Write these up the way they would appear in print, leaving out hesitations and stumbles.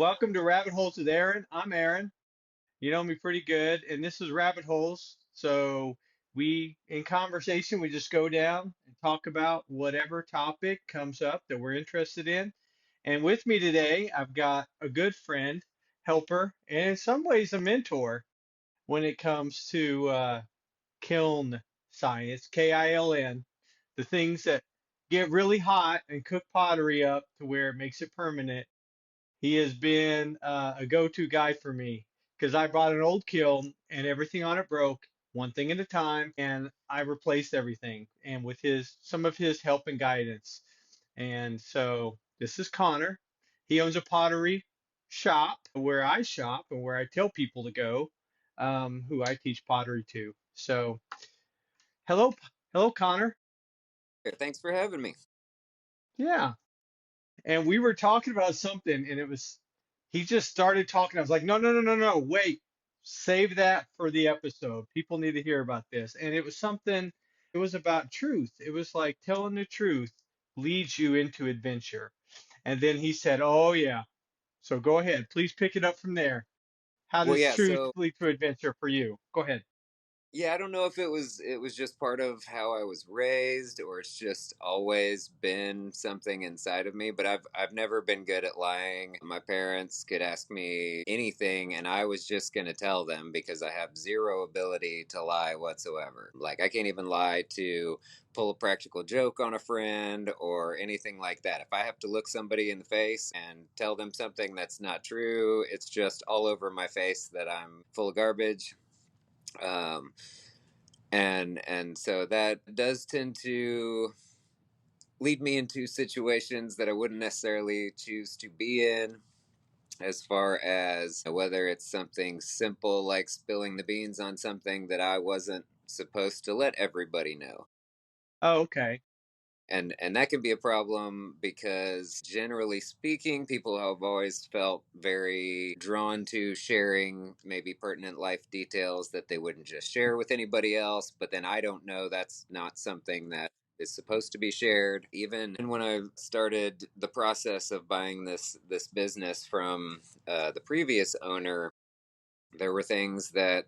Welcome to Rabbit Holes with Aaron. I'm Aaron. You know me pretty good, and this is Rabbit Holes. So in conversation, we just go down and talk about whatever topic comes up that we're interested in. And with me today, I've got a good friend, helper, and in some ways a mentor when it comes to kiln science, KILN, the things that get really hot and cook pottery up to where it makes it permanent. He has been a go-to guy for me because I bought an old kiln and everything on it broke one thing at a time, and I replaced everything. And with his some of his help and guidance. And so this is Connor. He owns a pottery shop where I shop and where I tell people to go, who I teach pottery to. So hello, hello, Connor. Thanks for having me. Yeah. And we were talking about something, and he just started talking. I was like, no, no, no, no, no, wait, save that for the episode. People need to hear about this. And it was something, it was about truth. It was like telling the truth leads you into adventure. And then he said, oh, yeah. So go ahead. Please pick it up from there. How Well, does yeah, truth so lead to adventure for you? Go ahead. yeah, I don't know if it was just part of how I was raised or it's just always been something inside of me, but I've never been good at lying. My parents could ask me anything and I was just going to tell them because I have zero ability to lie whatsoever. Like I can't even lie to pull a practical joke on a friend or anything like that. If I have to look somebody in the face and tell them something that's not true, it's just all over my face that I'm full of garbage. um, and so that does tend to lead me into situations that I wouldn't necessarily choose to be in, as far as whether it's something simple like spilling the beans on something that I wasn't supposed to let everybody know. Oh, okay. And that can be a problem because generally speaking people have always felt very drawn to sharing maybe pertinent life details that they wouldn't just share with anybody else, but then I don't know, that's not something that is supposed to be shared. Even when I started the process of buying this business from the previous owner, there were things that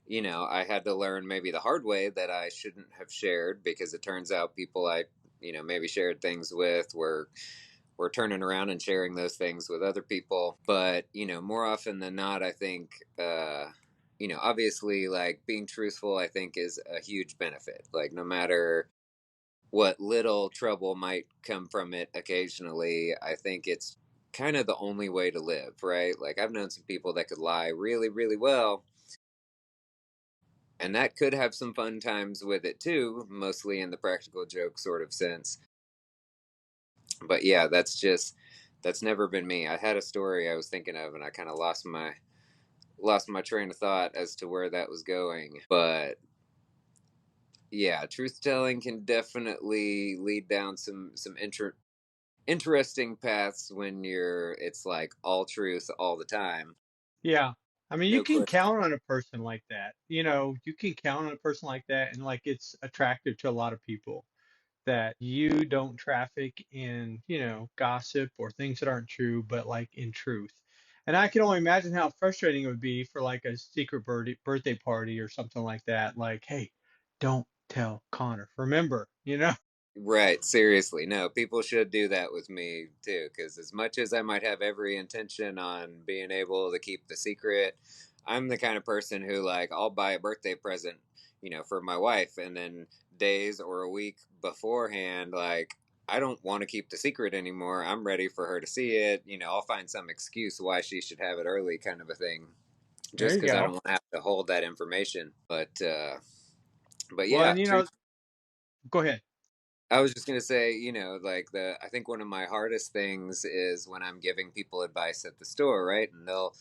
I had to learn maybe the hard way that I shouldn't have shared, because it turns out people I maybe shared things with were turning around and sharing those things with other people. But more often than not, I think obviously, like, being truthful, I think, is a huge benefit. Like, no matter what little trouble might come from it occasionally, I think it's kind of the only way to live, right? Like, I've known some people that could lie really, really well, and that could have some fun times with it too, mostly in the practical joke sort of sense. But yeah, that's never been me. I had a story I was thinking of, and I kind of lost my train of thought as to where that was going. But yeah, truth telling can definitely lead down some interesting paths when it's like all truth all the time. Yeah. I mean, you No can question. count on a person like that. You can count on a person like that, and like it's attractive to a lot of people that you don't traffic in, gossip or things that aren't true, but like in truth. And I can only imagine how frustrating it would be for like a secret birthday party or something like that. Like, hey, don't tell Connor. Remember, Right, seriously. No, people should do that with me too, because as much as I might have every intention on being able to keep the secret, I'm the kind of person who, like, I'll buy a birthday present, for my wife, and then days or a week beforehand, like, I don't want to keep the secret anymore. I'm ready for her to see it. I'll find some excuse why she should have it early, kind of a thing, there just you because I go. don't want to have to hold that information. But Well, yeah, and truth. go ahead. I was just gonna say, like, I think one of my hardest things is when I'm giving people advice at the store, right? And they'll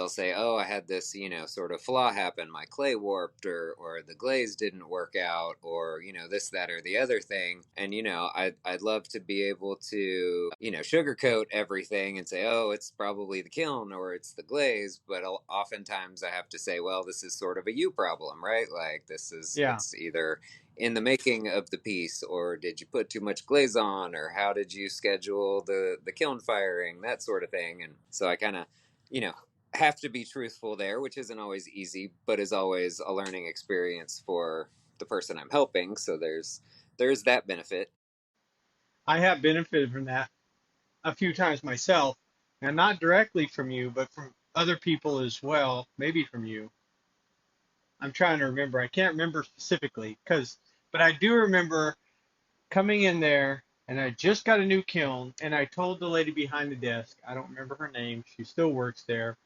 say, "Oh, I had this, sort of flaw happen. My clay warped, or the glaze didn't work out, or this, that, or the other thing." And I'd love to be able to sugarcoat everything and say, "Oh, it's probably the kiln or it's the glaze," but oftentimes I have to say, "Well, this is sort of a you problem, right? Like, Yeah. it's either." in the making of the piece, or did you put too much glaze on, or how did you schedule the kiln firing, that sort of thing. And so I kind of, you know, have to be truthful there, which isn't always easy, but is always a learning experience for the person I'm helping. So there's that benefit. I have benefited from that a few times myself, and not directly from you, but from other people as well, maybe from you. I'm trying to remember. I can't remember specifically but I do remember coming in there and I just got a new kiln and I told the lady behind the desk, I don't remember her name, she still works there.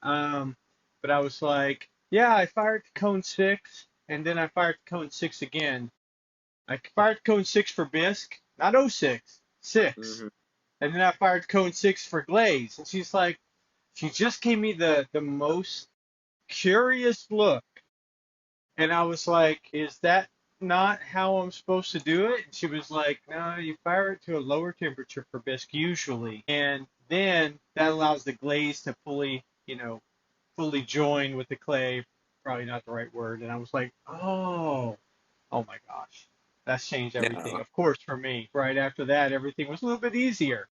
Um, but I was like, yeah, I fired to cone six and then I fired to cone six again. I fired cone six for bisque, not oh 06, six. Hmm. And then I fired cone six for glaze. And she's like, she just gave me the most curious look. And I was like, is that not how I'm supposed to do it? And she was like, no, you fire it to a lower temperature for bisque usually. And then that allows the glaze to fully join with the clay. Probably not the right word. And I was like, oh my gosh, that's changed everything. No. Of course, for me, right after that, everything was a little bit easier.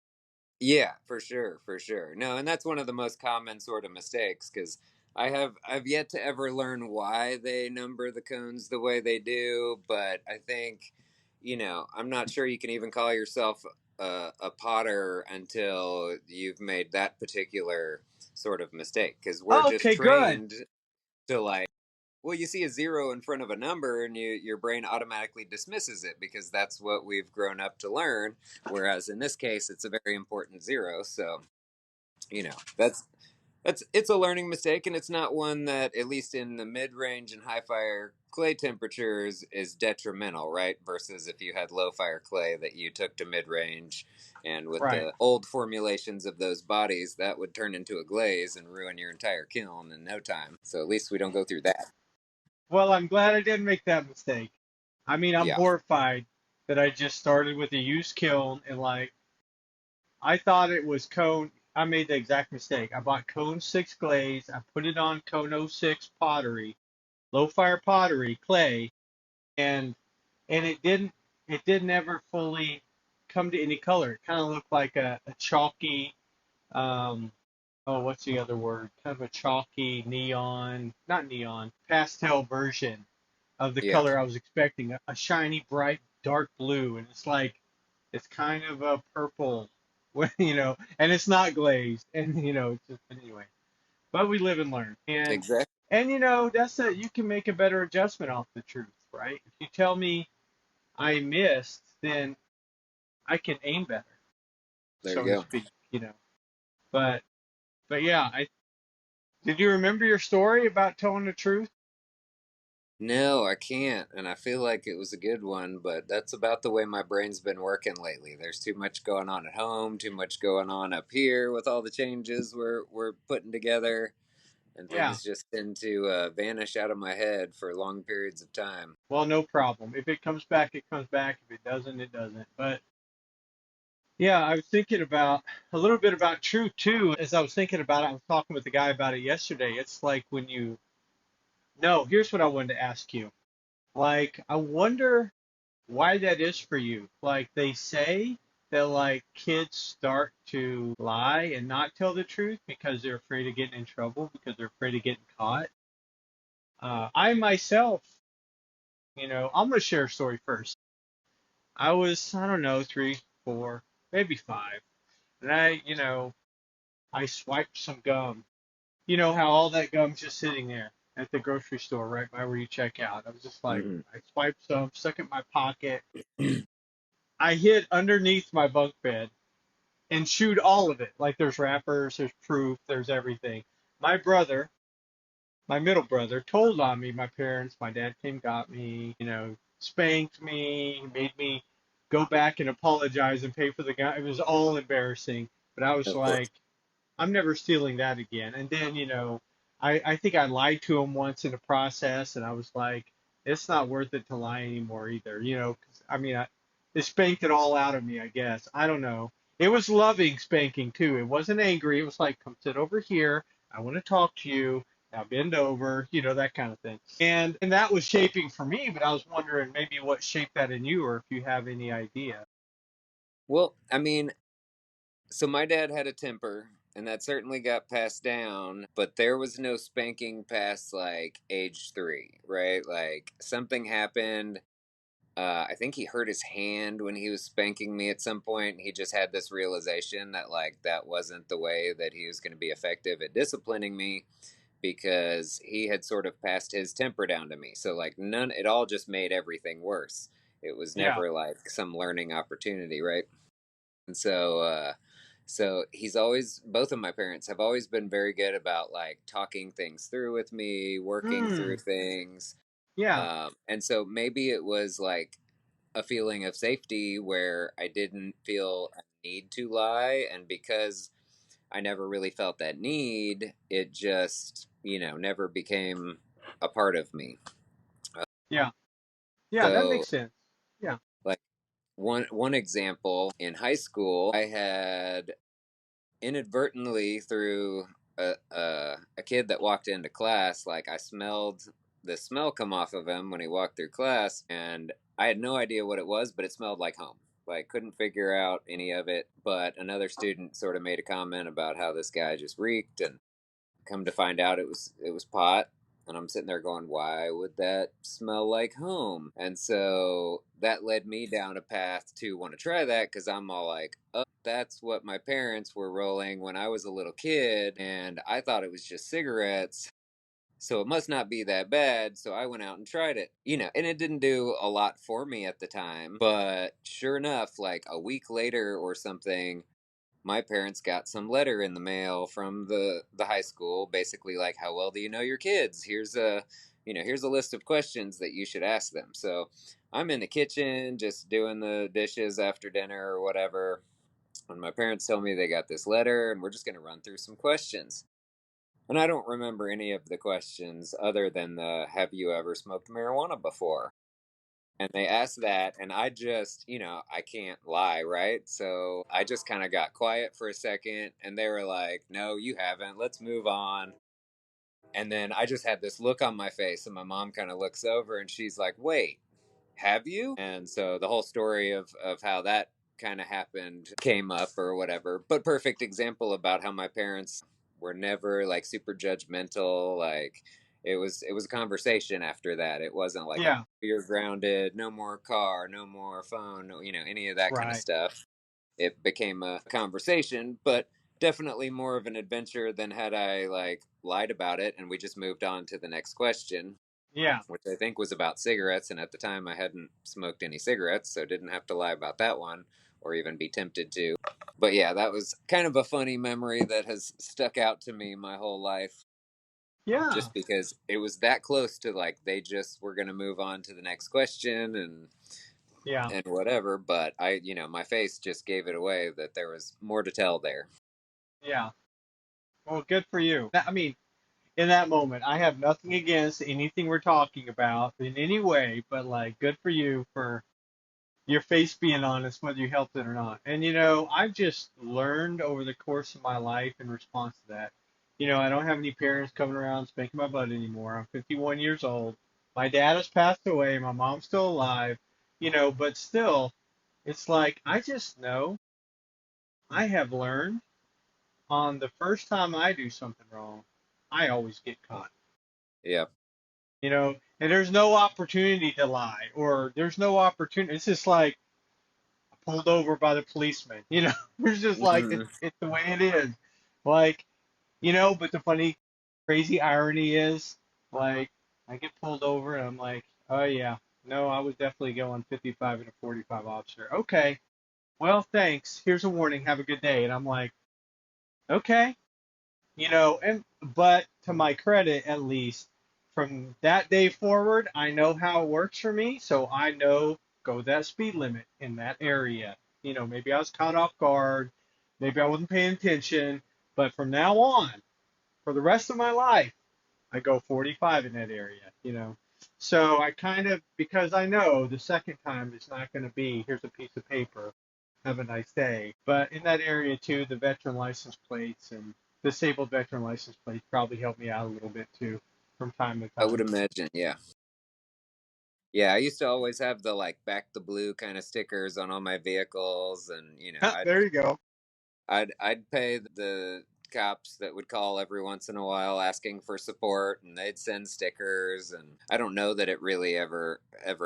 Yeah, for sure, for sure. No, and that's one of the most common sort of mistakes because I've yet to ever learn why they number the cones the way they do, but I think, I'm not sure you can even call yourself a potter until you've made that particular sort of mistake because we're just Okay, good. trained to like, well, you see a zero in front of a number and your brain automatically dismisses it because that's what we've grown up to learn, whereas in this case it's a very important zero. So that's it's a learning mistake, and it's not one that, at least in the mid-range and high fire clay temperatures, is detrimental, right? Versus if you had low fire clay that you took to mid-range, and with Right. the old formulations of those bodies, that would turn into a glaze and ruin your entire kiln in no time. So at least we don't go through that. Well, I'm glad I didn't make that mistake. I mean, I'm Yeah. horrified that I just started with a used kiln and I thought it was cone. I made the exact mistake. I bought cone six glaze. I put it on cone oh 06 pottery, low fire pottery clay, and it didn't ever fully come to any color. It kind of looked like a chalky um what's the other word? Kind of a chalky neon, not neon, pastel version of the Yeah. color I was expecting, a shiny, bright, dark blue, and it's kind of a purple, and it's not glazed, and it's just anyway. But we live and learn, Exactly. and that's it. You can make a better adjustment off the truth, right? If you tell me I missed, then I can aim better, There you so to go. speak, you know. But but yeah, I did you remember your story about telling the truth? No, I can't, and I feel like it was a good one, but that's about the way my brain's been working lately. There's too much going on at home, too much going on up here with all the changes we're putting together, and Yeah. things just tend to vanish out of my head for long periods of time. Well, no problem. If it comes back, it comes back. If it doesn't, it doesn't. But yeah, I was thinking about a little bit about truth too. As I was thinking about it, I was talking with the guy about it yesterday. It's like when you, no, here's what I wanted to ask you. Like, I wonder why that is for you. Like, they say that like kids start to lie and not tell the truth because they're afraid of getting in trouble, because they're afraid of getting caught. I myself, I'm going to share a story first. I don't know, 3, 4, maybe 5. And I swiped some gum. You know how all that gum's just sitting there at the grocery store right by where you check out. I was just like, Hmm. I swiped some, stuck it in my pocket. I hid underneath my bunk bed and chewed all of it. Like there's wrappers, there's proof, there's everything. My brother, my middle brother, told on me. My parents, my dad came, got me, spanked me, made me go back and apologize and pay for the gun. It was all embarrassing. But I was Of course. like, I'm never stealing that again. And then, I think I lied to him once in the process, and I was like, it's not worth it to lie anymore either, 'cause, I mean, it spanked it all out of me, I guess. I don't know. It was loving spanking too. It wasn't angry. It was like, come sit over here. I want to talk to you. Now bend over, that kind of thing. And that was shaping for me, but I was wondering maybe what shaped that in you, or if you have any idea. Well, I mean, so my dad had a temper, and that certainly got passed down, but there was no spanking past like age 3, right? Like something happened. I think he hurt his hand when he was spanking me at some point. He just had this realization that like that wasn't the way that he was going to be effective at disciplining me, because he had sort of passed his temper down to me. So like none, it all just made everything worse. It was Yeah. never like some learning opportunity, right? And so he's always, both of my parents have always been very good about like talking things through with me, working through Hmm. things. Yeah. And so maybe it was like a feeling of safety where I didn't feel a need to lie. And because I never really felt that need, it just, never became a part of me. Yeah. Yeah. That So, makes sense. Yeah. like, one example in high school, I had inadvertently, through a kid that walked into class, like I smelled the smell come off of him when he walked through class, and I had no idea what it was, but it smelled like home. Like couldn't figure out any of it, but another student sort of made a comment about how this guy just reeked, and come to find out it was pot. And I'm sitting there going, why would that smell like home? And so that led me down a path to want to try that, because I'm all like, oh, that's what my parents were rolling when I was a little kid, and I thought it was just cigarettes, so it must not be that bad. So I went out and tried it, and it didn't do a lot for me at the time, but sure enough, like a week later or something, my parents got some letter in the mail from the high school, basically like, how well do you know your kids? Here's a list of questions that you should ask them. So I'm in the kitchen just doing the dishes after dinner or whatever, and my parents tell me they got this letter and we're just going to run through some questions. And I don't remember any of the questions other than the have you ever smoked marijuana before? And they asked that, and I just, I can't lie, right? So I just kind of got quiet for a second, and they were like, no, you haven't, let's move on. And then I just had this look on my face, and my mom kind of looks over and she's like, wait, have you? And so the whole story of how that kind of happened came up or whatever. But perfect example about how my parents were never like super judgmental. Like it was a conversation after that. It wasn't like, oh, Yeah. you're grounded, no more car, no more phone, any of that kind of Right. stuff. It became a conversation, but definitely more of an adventure than had I like lied about it and we just moved on to the next question, Yeah. which I think was about cigarettes. And at the time, I hadn't smoked any cigarettes, so didn't have to lie about that one or even be tempted to. But yeah, that was kind of a funny memory that has stuck out to me my whole life, Yeah. just because it was that close to like they just were going to move on to the next question Yeah. and whatever. But my face just gave it away that there was more to tell there. Yeah. Well, good for you. I mean, in that moment, I have nothing against anything we're talking about in any way, but like, good for you for your face being honest, whether you helped it or not. And I've just learned over the course of my life in response to that. I don't have any parents coming around spanking my butt anymore. I'm 51 years old. My dad has passed away. My mom's still alive. But still, it's like I just know I have learned on the first time I do something wrong, I always get caught. Yeah. And there's no opportunity to lie, or there's no opportunity. It's just like pulled over by the policeman. It's just like Hmm. it's the way it is. Like, but the funny, crazy irony is, like, I get pulled over and I'm like, oh yeah, no, I was definitely going 55 and a 45, officer. Okay, well, thanks. Here's a warning. Have a good day. And I'm like, okay, and but to my credit, at least from that day forward, I know how it works for me. So I know go that speed limit in that area. Maybe I was caught off guard, maybe I wasn't paying attention, but from now on, for the rest of my life, I go 45 in that area. So I kind of, because I know the second time it's not going to be, here's a piece of paper, have a nice day. But in that area too, the veteran license plates and disabled veteran license plate probably helped me out a little bit too from time to I would time. imagine, yeah. Yeah, I used to always have the like back the blue kind of stickers on all my vehicles, and There you go. I'd pay the cops that would call every once in a while asking for support, and they'd send stickers. And I don't know that it really ever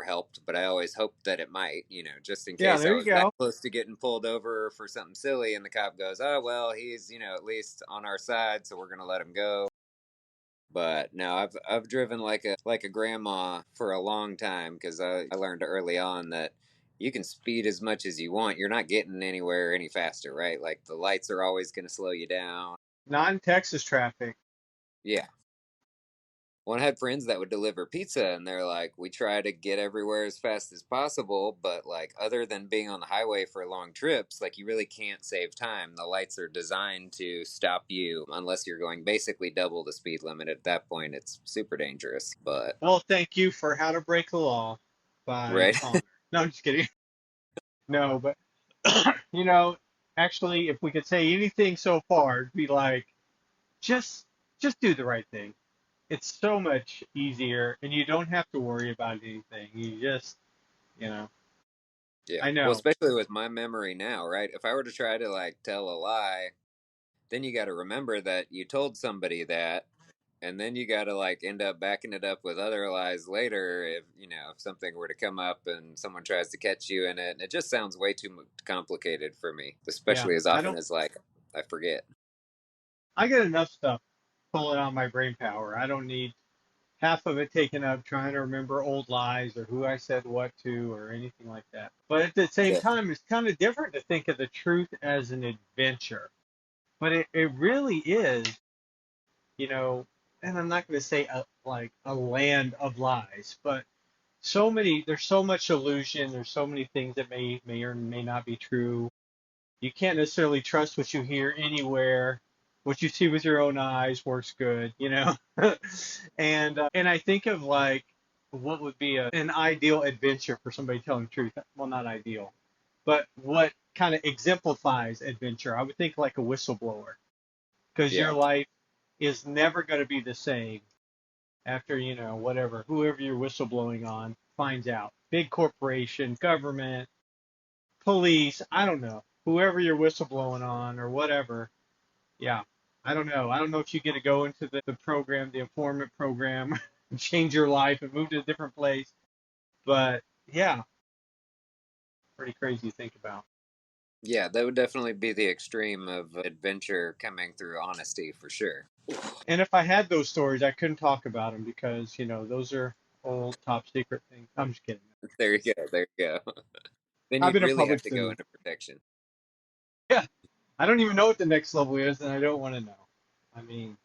helped, but I always hoped that it might, just in Yeah, case I there you was that go. close to getting pulled over for something silly, and the cop goes, "Oh well, he's at least on our side, so we're gonna let him go." But no, I've driven like a grandma for a long time because I learned early on that you can speed as much as you want. You're not getting anywhere any faster, right? Like the lights are always going to slow you down. Non-Texas traffic. Yeah. Well, I had friends that would deliver pizza, and they're like, we try to get everywhere as fast as possible, but like, other than being on the highway for long trips, like, you really can't save time. The lights are designed to stop you unless you're going basically double the speed limit. At that point, it's super dangerous, but Well, thank you for How to Break the Law by right. Connor. No, I'm just kidding. No, but you know, actually, if we could say anything so far, it'd be like just just do the right thing. It's so much easier, and you don't have to worry about anything. You just, you know, Yeah. I Well, know. especially with my memory now, right? If I were to try to like tell a lie, then you got to remember that you told somebody that, and then you got to like end up backing it up with other lies later if if something were to come up and someone tries to catch you in it. And it just sounds way too complicated for me, Yeah, especially as I often don't. as like I forget. I get enough stuff pulling on my brain power. I don't need half of it taken up trying to remember old lies or who I said what to or anything like that. But at the same Yeah. time, it's kind of different to think of the truth as an adventure. But it really is, you know, and I'm not going to say like a land of lies, but there's so much illusion. There's so many things that may or may not be true. You can't necessarily trust what you hear anywhere. What you see with your own eyes works good. And I think of like what would be an ideal adventure for somebody telling the truth. Well, not ideal, but what kind of exemplifies adventure. I would think like a whistleblower, because your Yeah. life is never going to be the same after whatever whoever you're whistleblowing on finds out. Big corporation, government, police, I don't know, whoever you're whistleblowing on or whatever. Yeah, I don't know. I don't know if you get to go into the program, the informant program, change your life and move to a different place. But yeah, pretty crazy to think about. Yeah, that would definitely be the extreme of adventure coming through honesty for sure. And if I had those stories, I couldn't talk about them because, those are old top secret things. I'm just kidding. There you go. There you go. Then I've you'd been a really have public to go servant. into protection. Yeah, I don't even know what the next level is, and I don't want to know. I mean,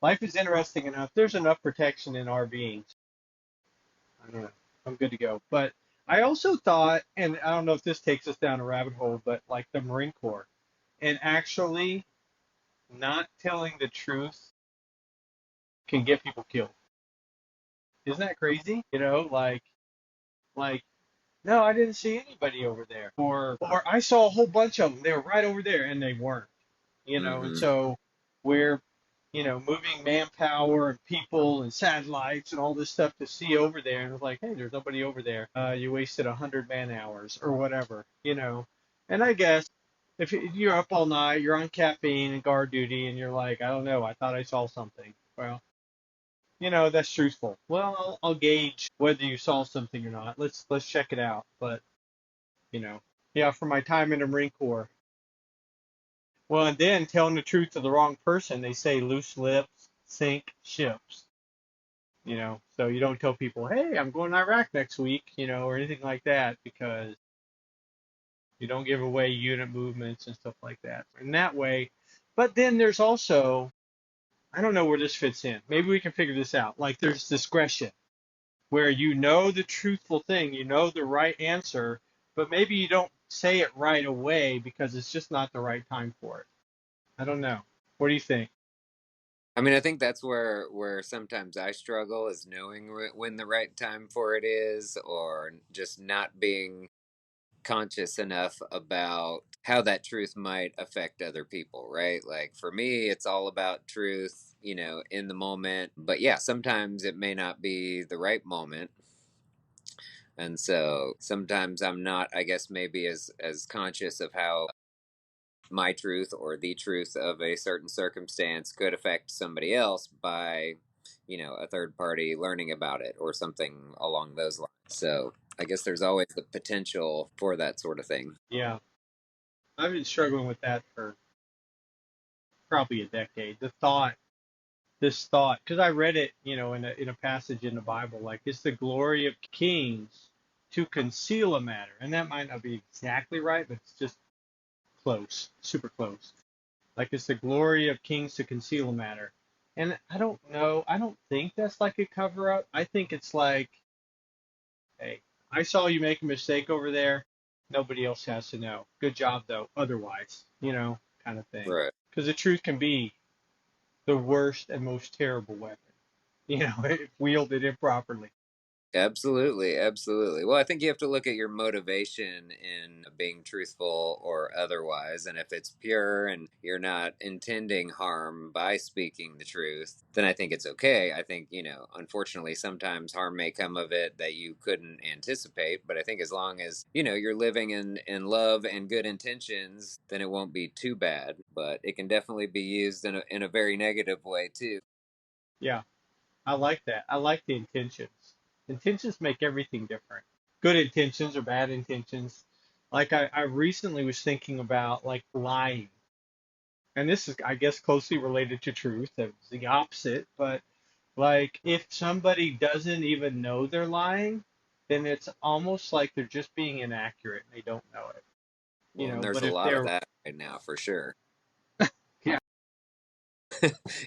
life is interesting enough. There's enough protection in our beings. I don't know. I'm good to go. But I also thought, and I don't know if this takes us down a rabbit hole, but like the Marine Corps and actually not telling the truth can get people killed. Isn't that crazy? Like no, I didn't see anybody over there, or I saw a whole bunch of them. They were right over there, and they weren't. And Hmm. so we're moving manpower and people and satellites and all this stuff to see over there. And it's like, hey, there's nobody over there. You wasted 100 man hours or whatever. And I guess if you're up all night, you're on caffeine and guard duty, and you're like, I don't know, I thought I saw something. Well, that's truthful. Well, I'll gauge whether you saw something or not. Let's check it out. But you know, yeah, for my time in the Marine Corps. Well, and then telling the truth to the wrong person, they say loose lips sink ships. So you don't tell people, hey, I'm going to Iraq next week, or anything like that, because you don't give away unit movements and stuff like that. In that way, but then there's also, I don't know where this fits in. Maybe we can figure this out. Like there's discretion where you know the truthful thing, you know the right answer, but maybe you don't say it right away because it's just not the right time for it. I don't know. What do you think? I mean, I think that's where sometimes I struggle is knowing when the right time for it is, or just not being conscious enough about how that truth might affect other people, right? Like for me, it's all about truth, in the moment. But yeah, sometimes it may not be the right moment. And so sometimes I'm not, I guess, maybe as conscious of how my truth or the truth of a certain circumstance could affect somebody else by, a third party learning about it or something along those lines. So I guess there's always the potential for that sort of thing. Yeah, I've been struggling with that for probably a decade. This thought, because I read it, in a passage in the Bible, like it's the glory of kings to conceal a matter, and that might not be exactly right, but it's just close, super close. Like it's the glory of kings to conceal a matter, and I don't know, I don't think that's like a cover up. I think it's like, hey, I saw you make a mistake over there. Nobody else has to know. Good job though. Otherwise, kind of thing. Right. Because the truth can be the worst and most terrible weapon, if wielded improperly. Absolutely, absolutely. Well, I think you have to look at your motivation in being truthful or otherwise. And if it's pure and you're not intending harm by speaking the truth, then I think it's okay. I think, unfortunately, sometimes harm may come of it that you couldn't anticipate. But I think as long as, you're living in love and good intentions, then it won't be too bad. But it can definitely be used in a very negative way, too. Yeah, I like that. I like the intentions. Intentions make everything different. Good intentions or bad intentions. Like I recently was thinking about like lying. And this is, I guess, closely related to truth. It's the opposite, but like if somebody doesn't even know they're lying, then it's almost like they're just being inaccurate and they don't know it. Well, and there's But a if lot of they're, that right now for sure. yeah,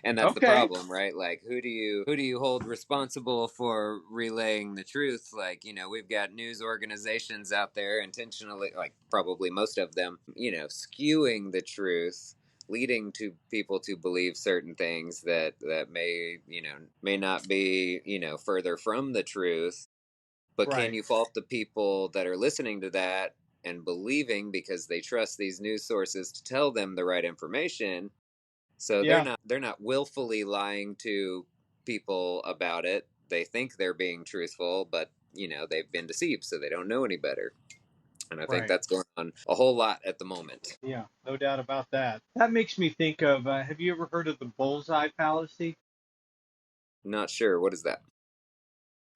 And that's the okay, problem, right? Like who do you hold responsible for relaying the truth? Like, we've got news organizations out there intentionally, like probably most of them, skewing the truth, leading to people to believe certain things that may not be, further from the truth. But can right, you fault the people that are listening to that and believing because they trust these news sources to tell them the right information? So they're yeah, not willfully lying to people about it. They think they're being truthful, but they've been deceived, so they don't know any better. And I think right, that's going on a whole lot at the moment. yeah, no doubt about that. That makes me think of, have you ever heard of the bullseye fallacy? Not sure what is that.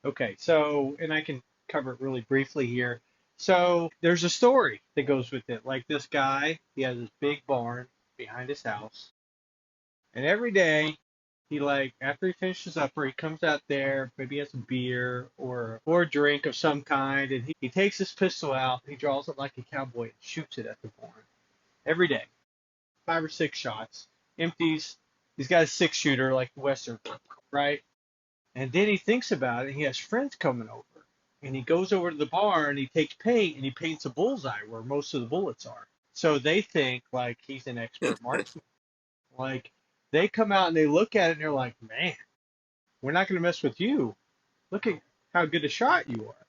Okay, so, and I can cover it really briefly here. So there's a story that goes with it. Like this guy, he has this big barn behind his house, and every day he like after he finishes up or he comes out there, maybe he has a beer or a drink of some kind, and he takes his pistol out, he draws it like a cowboy and shoots it at the barn every day. 5 or 6 shots, empties. He's got a 6 shooter like the Western, right? And then he thinks about it. And he has friends coming over, and he goes over to the bar and he takes paint and he paints a bullseye where most of the bullets are. So they think like he's an expert marksman. Like they come out and they look at it and they're like, "Man, we're not going to mess with you. Look at how good a shot you are."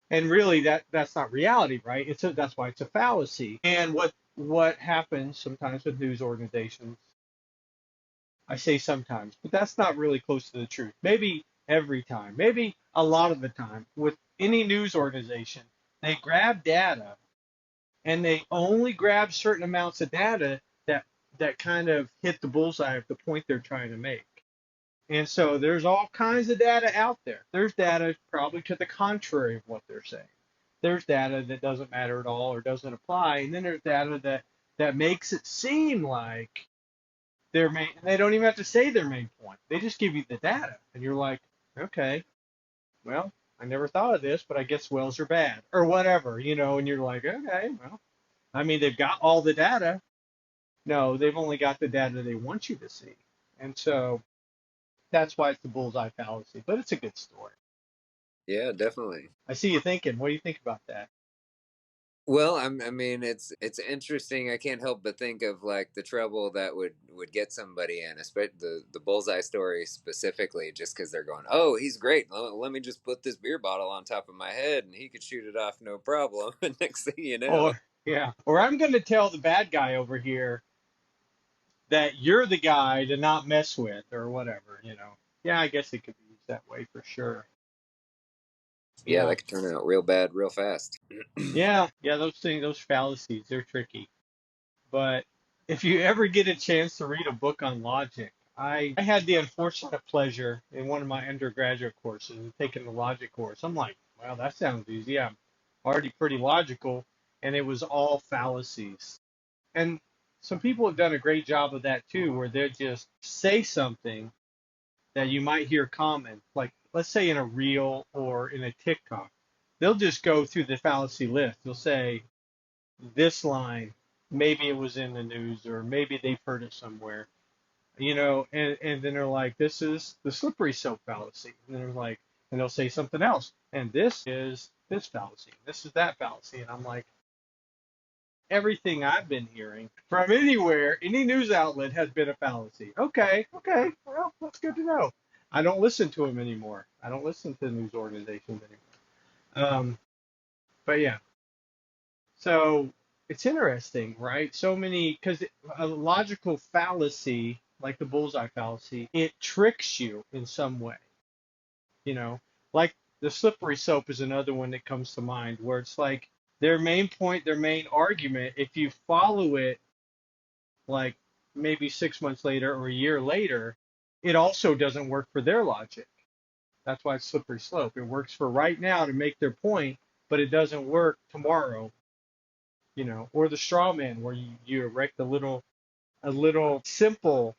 And really, that's not reality, right? That's why it's a fallacy. And what happens sometimes with news organizations, I say sometimes, but that's not really close to the truth. Maybe every time, maybe a lot of the time, with any news organization, they grab data and they only grab certain amounts of data that kind of hit the bullseye of the point they're trying to make. And so there's all kinds of data out there. There's data probably to the contrary of what they're saying. There's data that doesn't matter at all or doesn't apply, and then there's data that makes it seem like their main. They don't even have to say their main point. They just give you the data, and you're like, okay, well, I never thought of this, but I guess whales are bad or whatever, and you're like, okay, well, I mean, they've got all the data. No, they've only got the data they want you to see, and so that's why it's the bullseye fallacy. But it's a good story. Yeah, definitely. I see you thinking. What do you think about that? Well, I mean, it's interesting. I can't help but think of like the trouble that would get somebody in, especially the bullseye story specifically, just because they're going, "Oh, he's great. Let me just put this beer bottle on top of my head, and he could shoot it off no problem." And next thing you know, Or yeah, or I'm going to tell the bad guy over here that you're the guy to not mess with or whatever, you know. Yeah, I guess it could be used that way for sure. yeah, Yeah. that could turn out real bad real fast. Yeah, yeah, those things, those fallacies, they're tricky. But if you ever get a chance to read a book on logic, I had the unfortunate pleasure in one of my undergraduate courses of taking the logic course. I'm like, wow, that sounds easy. I'm already pretty logical. And it was all fallacies. And some people have done a great job of that too, where they just say something that you might hear common, like let's say in a reel or in a TikTok. They'll just go through the fallacy list. They'll say, this line, maybe it was in the news or maybe they've heard it somewhere, you know, and then they're like, this is the slippery soap fallacy. And then they're like, and they'll say something else. And this is this fallacy. This is that fallacy. And I'm like, everything I've been hearing from anywhere, any news outlet has been a fallacy. Okay, okay, well, that's good to know. I don't listen to them anymore. I don't listen to news organizations anymore. But yeah, so it's interesting, right? So many, because a logical fallacy, like the bullseye fallacy, it tricks you in some way, you know? Like the slippery soap is another one that comes to mind, where it's like their main point, their main argument, if you follow it, like maybe 6 months later or a year later, it also doesn't work for their logic. That's why it's slippery slope. It works for right now to make their point, but it doesn't work tomorrow, you know, or the straw man where you erect a little simple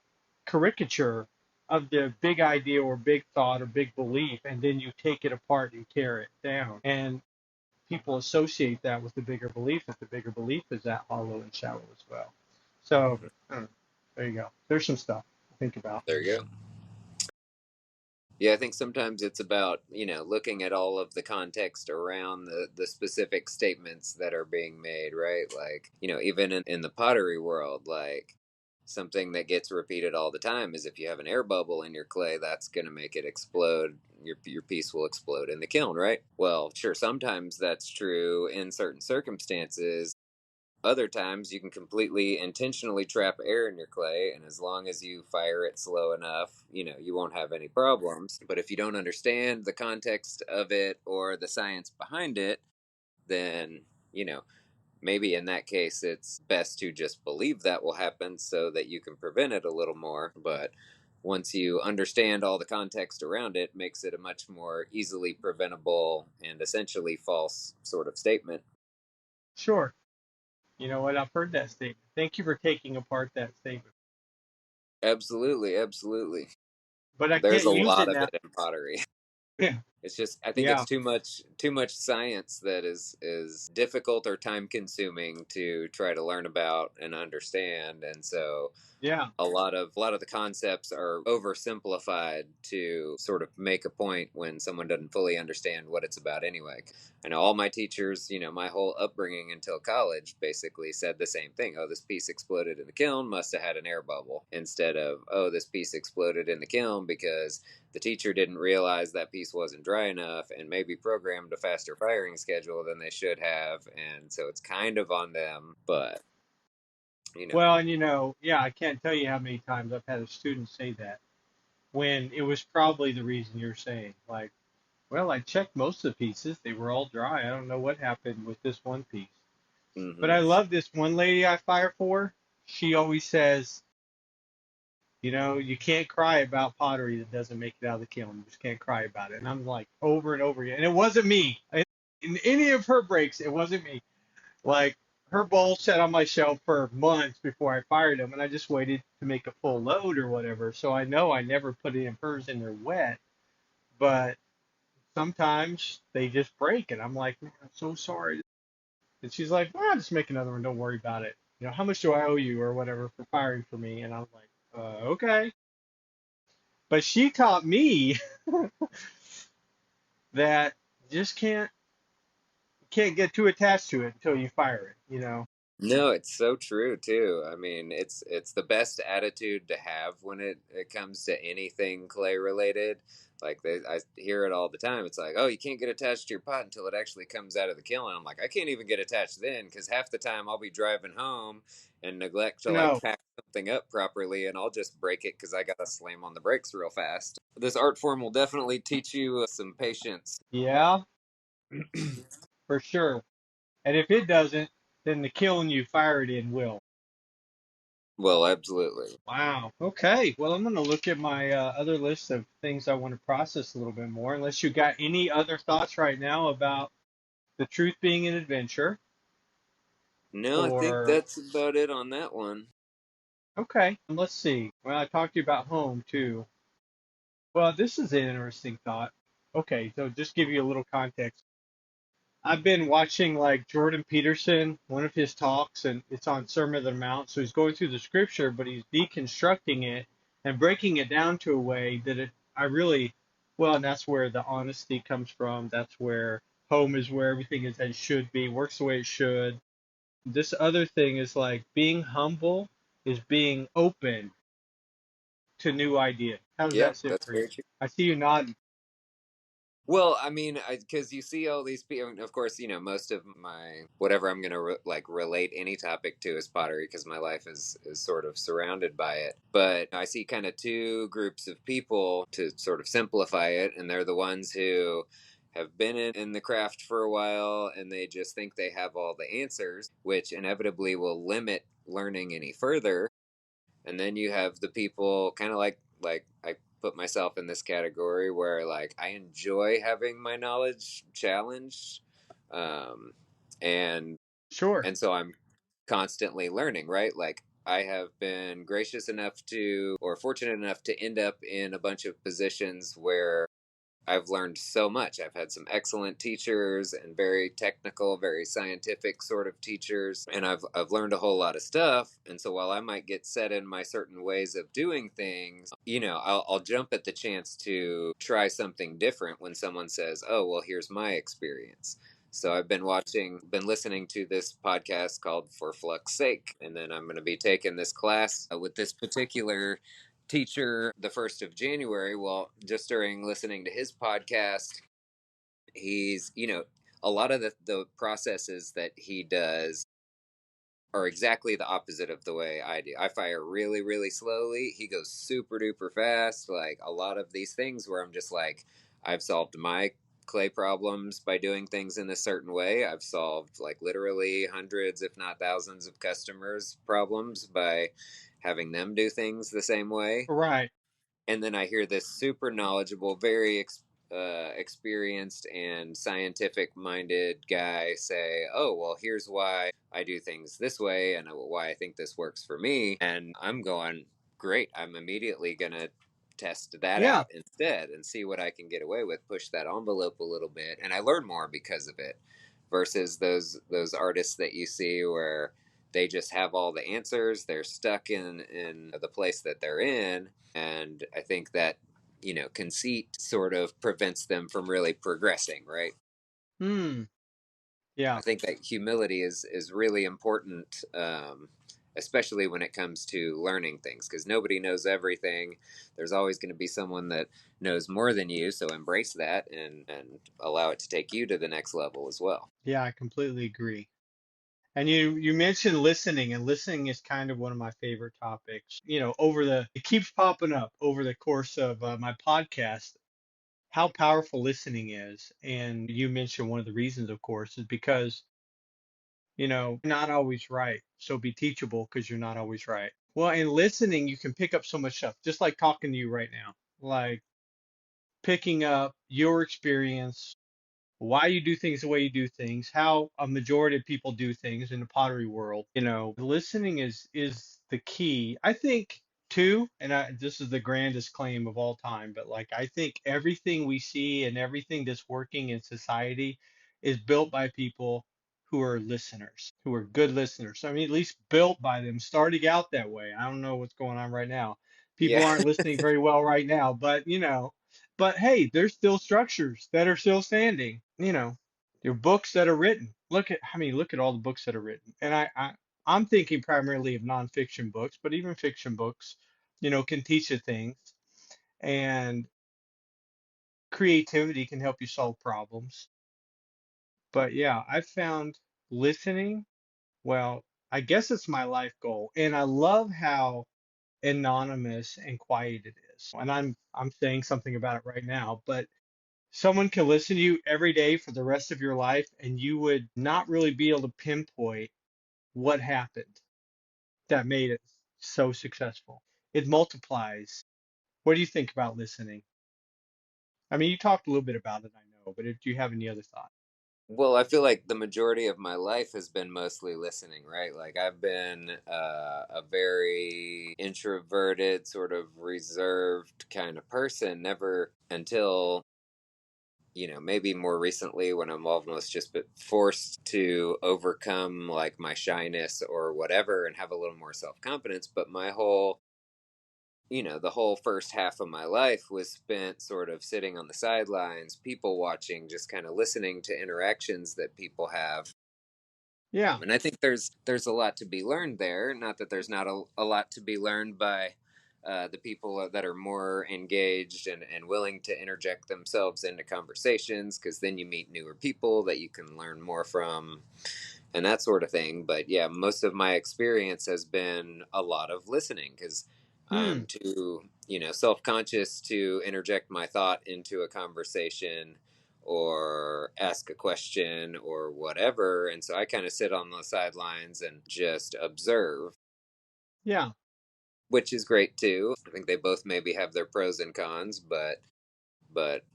caricature of the big idea or big thought or big belief, and then you take it apart and tear it down. And people associate that with the bigger belief, that the bigger belief is that hollow and shallow as well. So there you go. There's some stuff to think about. There you go. Yeah, I think sometimes it's about, looking at all of the context around the specific statements that are being made, right? Like, even in the pottery world, like something that gets repeated all the time is if you have an air bubble in your clay, that's going to make it explode. Your piece will explode in the kiln, right? Well, sure, sometimes that's true in certain circumstances. Other times, you can completely intentionally trap air in your clay, and as long as you fire it slow enough, you won't have any problems. But if you don't understand the context of it or the science behind it, then, you know, maybe in that case, it's best to just believe that will happen so that you can prevent it a little more. But once you understand all the context around it, makes it a much more easily preventable and essentially false sort of statement. Sure. You know what? I've heard that statement. Thank you for taking apart that statement. Absolutely, absolutely. But I There's can't a use lot it of now. it in pottery. Yeah. It's just I think it's Yeah. too much science that is difficult or time consuming to try to learn about and understand, and so Yeah. a lot of the concepts are oversimplified to sort of make a point when someone doesn't fully understand what it's about anyway. I know all my teachers, my whole upbringing until college basically said the same thing. Oh, this piece exploded in the kiln, must have had an air bubble, instead of, oh, this piece exploded in the kiln because the teacher didn't realize that piece wasn't dry enough and maybe programmed a faster firing schedule than they should have, and so it's kind of on them, but you know Well, and yeah, I can't tell you how many times I've had a student say that when it was probably the reason you're saying. Like, well, I checked most of the pieces. They were all dry. I don't know what happened with this one piece. But I hmm love this one lady I fire for. She always says, you can't cry about pottery that doesn't make it out of the kiln. You just can't cry about it. And I'm like, over and over again. And it wasn't me. In any of her breaks, it wasn't me. Like, her bowls sat on my shelf for months before I fired them, and I just waited to make a full load or whatever. So I know I never put any of hers in there wet, but sometimes they just break, and I'm like, man, I'm so sorry. And she's like, well, just make another one. Don't worry about it. How much do I owe you or whatever for firing for me? And I'm like, okay. But she taught me that just can't can't get too attached to it until you fire it. No, it's so true too. I mean, it's the best attitude to have when it comes to anything clay related. Like I hear it all the time. It's like, oh, you can't get attached to your pot until it actually comes out of the kiln. I'm like, I can't even get attached then because half the time I'll be driving home and neglect to like No. pack something up properly, and I'll just break it because I gotta slam on the brakes real fast. This art form will definitely teach you some patience. Yeah, for sure. And if it doesn't, then the kiln you fire it in will. Well, absolutely. Wow. Okay. Well, I'm going to look at my other list of things I want to process a little bit more, unless you got any other thoughts right now about the truth being an adventure No, I think or, that's about it on that one. okay, let's see. Well, I talked to you about home too. Well, this is an interesting thought. Okay. So just give you a little context. I've been watching like Jordan Peterson, one of his talks, and it's on Sermon on the Mount. So he's going through the scripture, but he's deconstructing it and breaking it down to a way that I really, well, and that's where the honesty comes from. That's where home is where everything is as it should be, works the way it should. This other thing is like being humble is being open to new ideas. How does Yeah, that sit that's for you? very true. I see you nodding. Well, I mean, because you see all these people. Of course, most of my whatever I'm gonna like relate any topic to is pottery because my life is sort of surrounded by it. But I see kind of two groups of people to sort of simplify it, and they're the ones who have been in the craft for a while and they just think they have all the answers, which inevitably will limit learning any further. And then you have the people kind of like I put myself in this category where like I enjoy having my knowledge challenged, um, and Sure. so I'm constantly learning, right? Like I have been gracious enough to or fortunate enough to end up in a bunch of positions where I've learned so much. I've had some excellent teachers and very technical, very scientific sort of teachers, and I've learned a whole lot of stuff. And so while I might get set in my certain ways of doing things, I'll jump at the chance to try something different when someone says, "Oh, well, here's my experience." So I've been listening to this podcast called For Flux's Sake, and then I'm going to be taking this class with this particular teacher the 1st of January. Well, just during listening to his podcast, he's, a lot of the processes that he does are exactly the opposite of the way I do. I fire really, really slowly. He goes super duper fast. Like a lot of these things where I'm just like, I've solved my clay problems by doing things in a certain way. I've solved like literally hundreds, if not thousands, of customers' problems by having them do things the same way. Right. And then I hear this super knowledgeable, very experienced and scientific minded guy say, "Oh, well, here's why I do things this way and why I think this works for me." And I'm going, "Great. I'm immediately going to test that Yeah. out instead and see what I can get away with, push that envelope a little bit." And I learn more because of it versus those artists that you see where they just have all the answers. They're stuck in the place that they're in, and I think that conceit sort of prevents them from really progressing, right? Hmm. I Yeah. think that humility is really important, especially when it comes to learning things, because nobody knows everything. There's always going to be someone that knows more than you, so embrace that and allow it to take you to the next level as well. Yeah, I completely agree. And you mentioned listening, and listening is kind of one of my favorite topics. It keeps popping up over the course of my podcast, how powerful listening is. And you mentioned one of the reasons, of course, is because, you're not always right. So be teachable because you're not always right. Well, in listening, you can pick up so much stuff, just like talking to you right now, like picking up your experience, why you do things the way you do things, how a majority of people do things in the pottery world. Listening is the key. I think too, and this is the grandest claim of all time, but like I think everything we see and everything that's working in society is built by people who are listeners, who are good listeners. I mean, at least built by them, starting out that way. I don't know what's going on right now. People Yeah. aren't listening very well right now, but hey, there's still structures that are still standing. Your books that are written. Look at all the books that are written. And I'm thinking primarily of nonfiction books, but even fiction books, can teach you things. And creativity can help you solve problems. But yeah, I've found listening, well, I guess it's my life goal. And I love how anonymous and quiet it is. And I'm saying something about it right now, but someone can listen to you every day for the rest of your life, and you would not really be able to pinpoint what happened that made it so successful. It multiplies. What do you think about listening? I mean, you talked a little bit about it, I know, but if do you have any other thoughts? Well, I feel like the majority of my life has been mostly listening, right? Like I've been a very introverted, sort of reserved kind of person, never until, maybe more recently when I'm almost just been forced to overcome like my shyness or whatever and have a little more self confidence. But the whole first half of my life was spent sort of sitting on the sidelines, people watching, just kind of listening to interactions that people have. Yeah. And I think there's a lot to be learned there. Not that there's not a lot to be learned by the people that are more engaged and willing to interject themselves into conversations, because then you meet newer people that you can learn more from and that sort of thing. But yeah, most of my experience has been a lot of listening because Hmm. I'm too, self conscious to interject my thought into a conversation or ask a question or whatever. And so I kind of sit on the sidelines and just observe, Yeah. which is great too. I think they both maybe have their pros and cons, but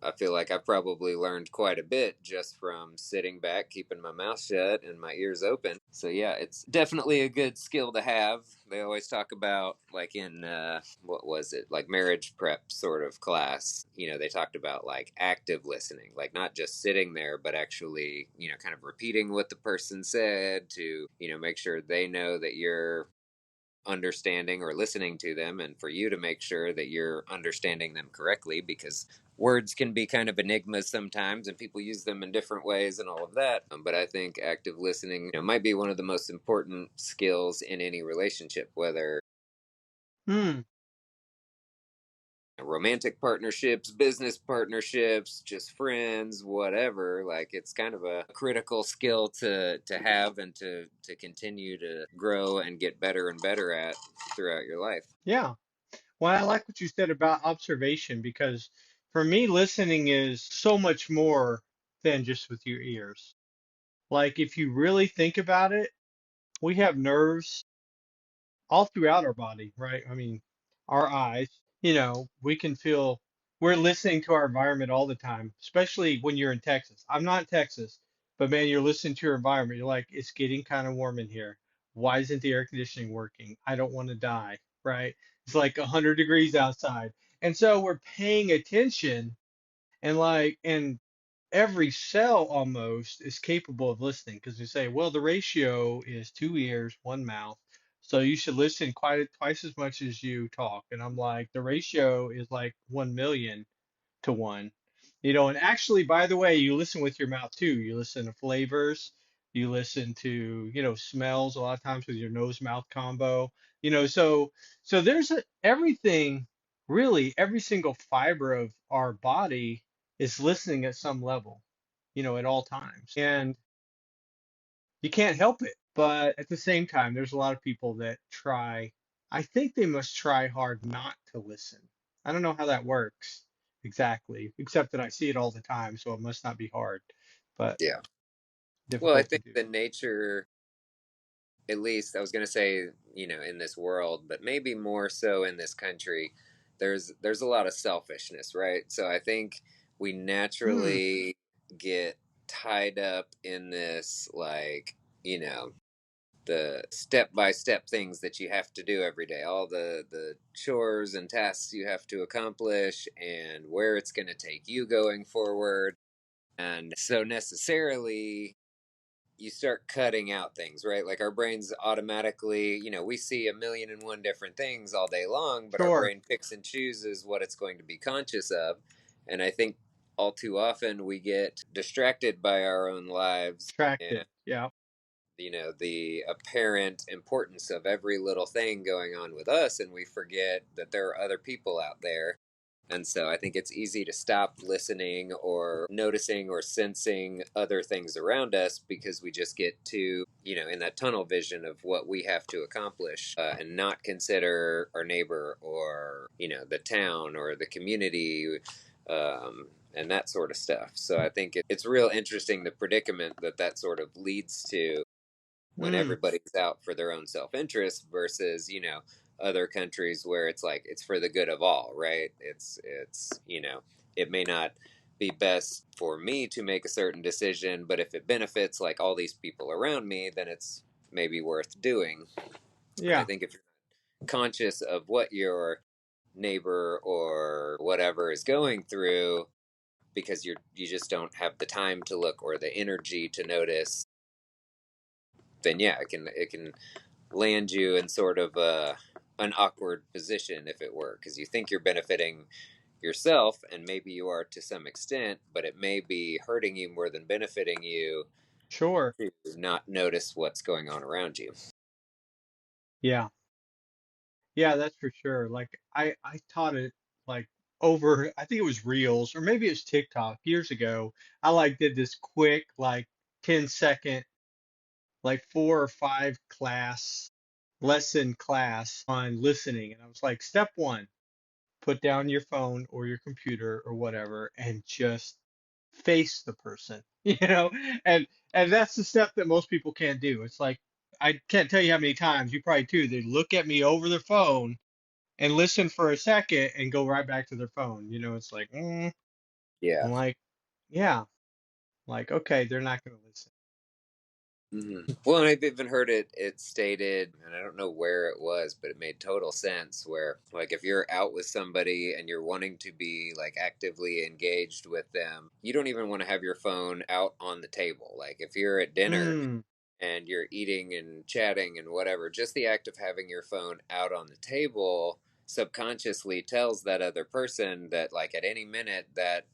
I feel like I've probably learned quite a bit just from sitting back, keeping my mouth shut and my ears open. So yeah, it's definitely a good skill to have. They always talk about like in what was it, like marriage prep sort of class. They talked about like active listening, like not just sitting there, but actually kind of repeating what the person said to make sure they know that you're understanding or listening to them, and for you to make sure that you're understanding them correctly, because words can be kind of enigmas sometimes and people use them in different ways and all of that. But I think active listening might be one of the most important skills in any relationship, whether Hmm. romantic partnerships, business partnerships, just friends, whatever. Like it's kind of a critical skill to have and to continue to grow and get better and better at throughout your life. Yeah. Well, I like what you said about observation because for me, listening is so much more than just with your ears. Like, if you really think about it, we have nerves all throughout our body, right? I mean, our eyes, we can feel we're listening to our environment all the time, especially when you're in Texas. I'm not in Texas, but man, you're listening to your environment. You're like, it's getting kind of warm in here. Why isn't the air conditioning working? I don't want to die, right? It's like 100 degrees outside. And so we're paying attention and every cell almost is capable of listening because you say, well, the ratio is two ears, one mouth. So you should listen quite twice as much as you talk. And I'm like, the ratio is like 1 million to one. And actually, by the way, you listen with your mouth too. You listen to flavors, you listen to, smells a lot of times with your nose mouth combo. So there's everything, really, every single fiber of our body is listening at some level, at all times. And you can't help it. But at the same time, there's a lot of people that try, I think they must try hard not to listen. I don't know how that works exactly, except that I see it all the time, so it must not be hard, but Yeah. Well, I difficult to think do. the nature, at least I was going to say, in this world, but maybe more so in this country, there's a lot of selfishness, right? So I think we Hmm, naturally get tied up in this, like, the step by step things that you have to do every day, all the chores and tasks you have to accomplish, and where it's going to take you going forward. And so necessarily you start cutting out things, right? Like our brains automatically, we see a million and one different things all day long, but our sure. brain picks and chooses what it's going to be conscious of. And I think all too often we get distracted by our own lives and Attracted. Yeah. the apparent importance of every little thing going on with us, and we forget that there are other people out there. And so I think it's easy to stop listening or noticing or sensing other things around us because we just get too, in that tunnel vision of what we have to accomplish, and not consider our neighbor or, the town or the community, and that sort of stuff. So I think it's real interesting the predicament that that sort of leads to when Mm, everybody's out for their own self-interest versus other countries where it's like it's for the good of all, right? It's it may not be best for me to make a certain decision, but if it benefits like all these people around me, then it's maybe worth doing. And I yeah. think if you're conscious of what your neighbor or whatever is going through because you just don't have the time to look or the energy to notice, then yeah, it can land you in sort of an awkward position, if it were, because you think you're benefiting yourself, and maybe you are to some extent, but it may be hurting you more than benefiting you Sure. to not notice what's going on around you. Yeah. Yeah, that's for sure. Like I taught it like over I think it was Reels or maybe it's TikTok years ago. I like did this quick like 10-second like 4 or 5 lesson class on listening. And I was like, step one, put down your phone or your computer or whatever and just face the person, and that's the step that most people can't do. It's like I can't tell you how many times you probably too, they look at me over their phone and listen for a second and go right back to their phone. It's like, Yeah. I'm like, yeah, like, okay, they're not going to listen. Well, and I've even heard it stated, and I don't know where it was, but it made total sense. Where, like, if you're out with somebody and you're wanting to be like actively engaged with them, you don't even want to have your phone out on the table. Like, if you're at dinner Mm, and you're eating and chatting and whatever, just the act of having your phone out on the table subconsciously tells that other person that, like, at any minute that,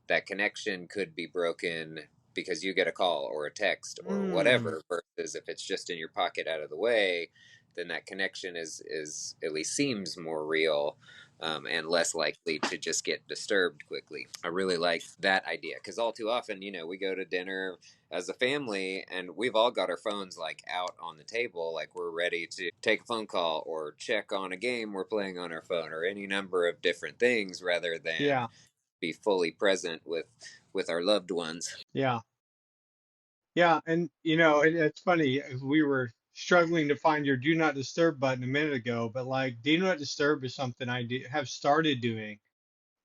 that connection could be broken because you get a call or a text or mm, whatever, versus if it's just in your pocket out of the way, then that connection is at least seems more real, and less likely to just get disturbed quickly. I really like that idea because all too often, we go to dinner as a family and we've all got our phones like out on the table, like we're ready to take a phone call or check on a game we're playing on our phone or any number of different things rather than yeah, be fully present with our loved ones. yeah, yeah. And it's funny. We were struggling to find your do not disturb button a minute ago, but like do not disturb is something have started doing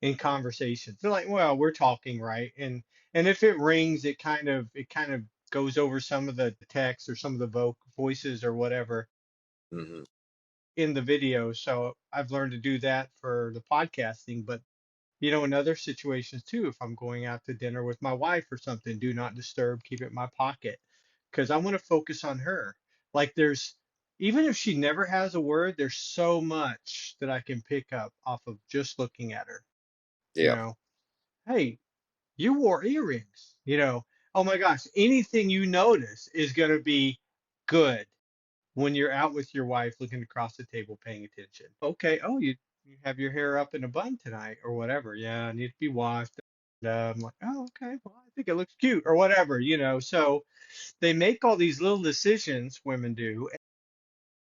in conversations. They're like, well, we're talking, right? And if it rings, it kind of goes over some of the text or some of the voices or whatever Hmm. in the video. So I've learned to do that for the podcasting. But in other situations too, if I'm going out to dinner with my wife or something, do not disturb, keep it in my pocket because I want to focus on her. Like even if she never has a word, there's so much that I can pick up off of just looking at her. You Yeah. know, hey, you wore earrings. Oh my gosh, anything you notice is going to be good when you're out with your wife looking across the table paying attention. Okay, oh, you have your hair up in a bun tonight or whatever. Yeah, it needs to be washed. I'm like, oh, okay, well, I think it looks cute or whatever. So they make all these little decisions, women do.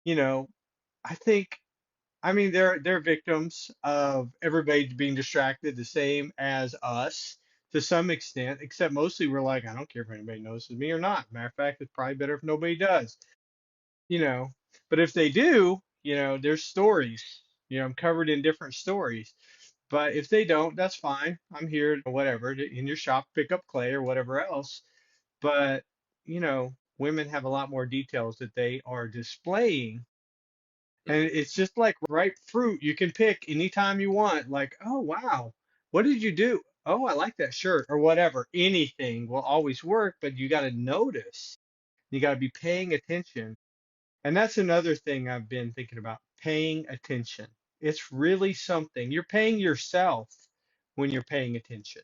You know, I think I mean, they're victims of everybody being distracted the same as us to some extent, except mostly we're like, I don't care if anybody notices me or not. Matter of fact, it's probably better if nobody does, you know. But if they do, there's stories. I'm covered in different stories. But if they don't, that's fine. I'm here, whatever, in your shop, pick up clay or whatever else. But, women have a lot more details that they are displaying, and Hmm. it's just like ripe fruit. You can pick anytime you want. Like, oh, wow, what did you do? Oh, I like that shirt or whatever. Anything will always work, but you got to notice. You got to be paying attention. And that's another thing I've been thinking about, paying attention. It's really something. You're paying yourself when you're paying attention.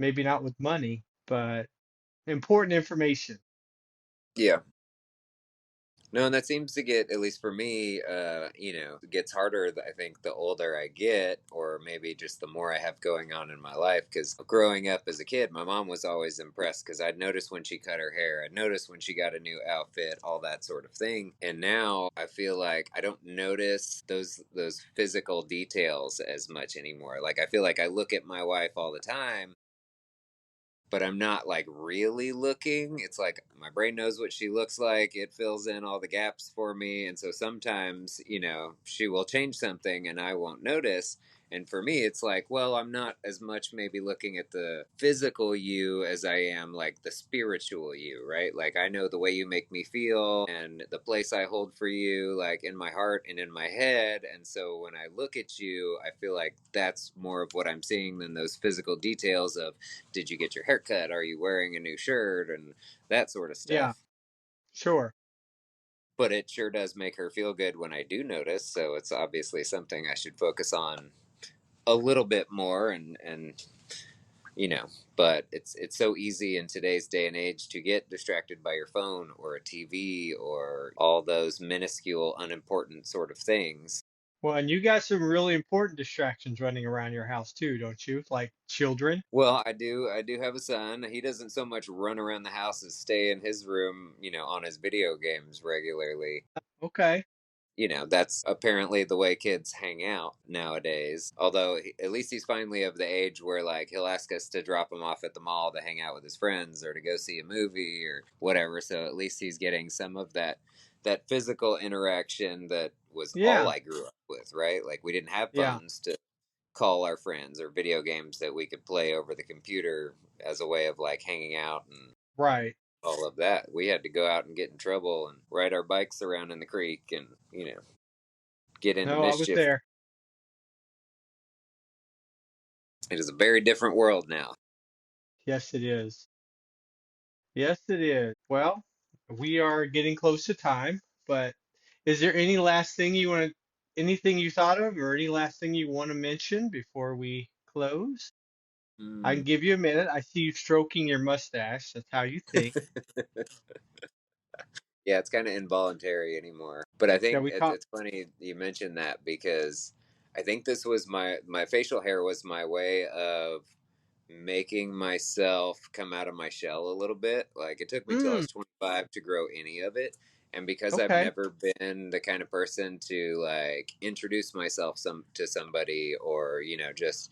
maybe not with money, but important information. Yeah. No, and that seems to get, at least for me, it gets harder, I think, the older I get, or maybe just the more I have going on in my life. Because growing up as a kid, my mom was always impressed because I'd notice when she cut her hair, I'd notice when she got a new outfit, all that sort of thing. And now I feel like I don't notice those physical details as much anymore. Like I feel like I look at my wife all the time, but I'm not like really looking. It's like my brain knows what she looks like. It fills in all the gaps for me. And so sometimes, she will change something and I won't notice. And for me, it's like, well, I'm not as much maybe looking at the physical you as I am like the spiritual you, right? Like I know the way you make me feel and the place I hold for you, like in my heart and in my head. And so when I look at you, I feel like that's more of what I'm seeing than those physical details of did you get your hair cut? Are you wearing a new shirt? And that sort of Yeah, stuff. sure. But it sure does make her feel good when I do notice. So it's obviously something I should focus on a little bit more and you know but it's so easy in today's day and age to get distracted by your phone or a TV or all those minuscule unimportant sort of things. Well, and you got some really important distractions running around your house too, don't you? Like children. Well, I do have a son. He doesn't so much run around the house as stay in his room, on his video games regularly. Okay. That's apparently the way kids hang out nowadays. Although at least he's finally of the age where like he'll ask us to drop him off at the mall to hang out with his friends or to go see a movie or whatever. So at least he's getting some of that physical interaction that was all Yeah. I grew up with, right? Like we didn't have Yeah. phones to call our friends or video games that we could play over the computer as a way of like hanging out and Right. all of that. We had to go out and get in trouble and ride our bikes around in the creek and, get into No, I was mischief. there. It is a very different world now. Yes, it is. Yes, it is. Well, we are getting close to time, but is there any last thing you want to, anything you thought of, or any last thing you want to mention before we close? I Mm. can give you a minute. I see you stroking your mustache. That's how you think. Yeah, it's kind of involuntary anymore. But I Shall think we it's, talk? it's funny you mentioned that because I think this was my facial hair was my way of making myself come out of my shell a little bit. Like it took me till I Mm, was 25 to grow any of it. And because I've okay. never been the kind of person to like introduce myself to somebody or, just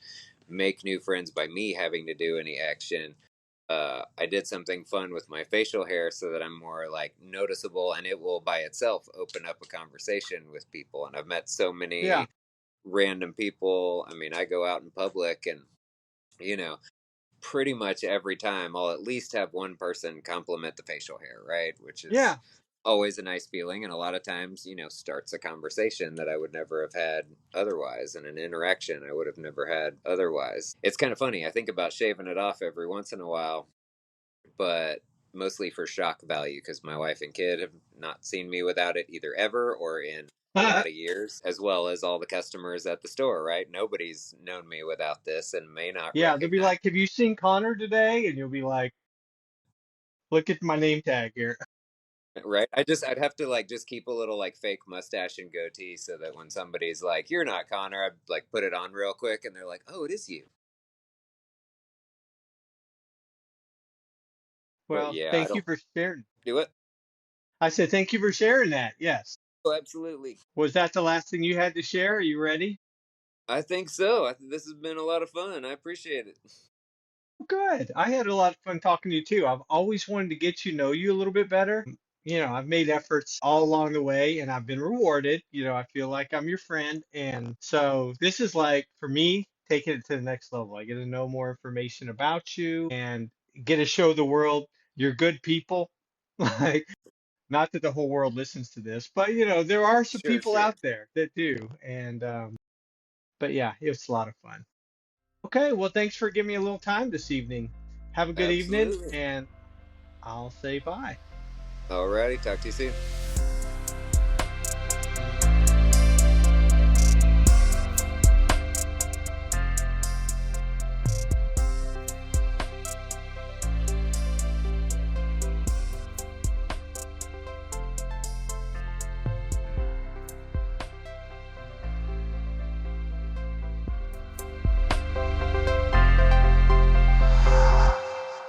make new friends by me having to do any action, I did something fun with my facial hair so that I'm more like noticeable and it will by itself open up a conversation with people. And I've met so Yeah. many random people. I mean, I go out in public and, you know, pretty much every time I'll at least have one person compliment the facial hair, right? Which is Yeah. always a nice feeling. And a lot of times, starts a conversation that I would never have had otherwise and an interaction I would have never had otherwise. It's kind of funny. I think about shaving it off every once in a while, but mostly for shock value because my wife and kid have not seen me without it either ever or in a lot of years, as well as all the customers at the store, right? Nobody's known me without this and may not Yeah. They'll be recognize. like, "Have you seen Connor today?" And you'll be like, "Look at my name tag here." Right? I'd have to like just keep a little like fake mustache and goatee so that when somebody's like, "You're not Connor," I'd like put it on real quick and they're like, "Oh, it is you." But Well, yeah, I thank you don't for sharing. do it. I said, "Thank you for sharing that." Yes. Oh, absolutely. Was that the last thing you had to share? Are you ready? I think so. I think this has been a lot of fun. I appreciate it. Good. I had a lot of fun talking to you too. I've always wanted to get to know you a little bit better. I've made efforts all along the way and I've been rewarded. I feel like I'm your friend. And so this is like, for me, taking it to the next level. I get to know more information about you and get to show the world you're good people. Like, not that the whole world listens to this, but there are some Sure, people sure. out there that do. And, but yeah, it's a lot of fun. Okay, well, thanks for giving me a little time this evening. Have a good evening, Absolutely. and I'll say bye. Alrighty, talk to you soon.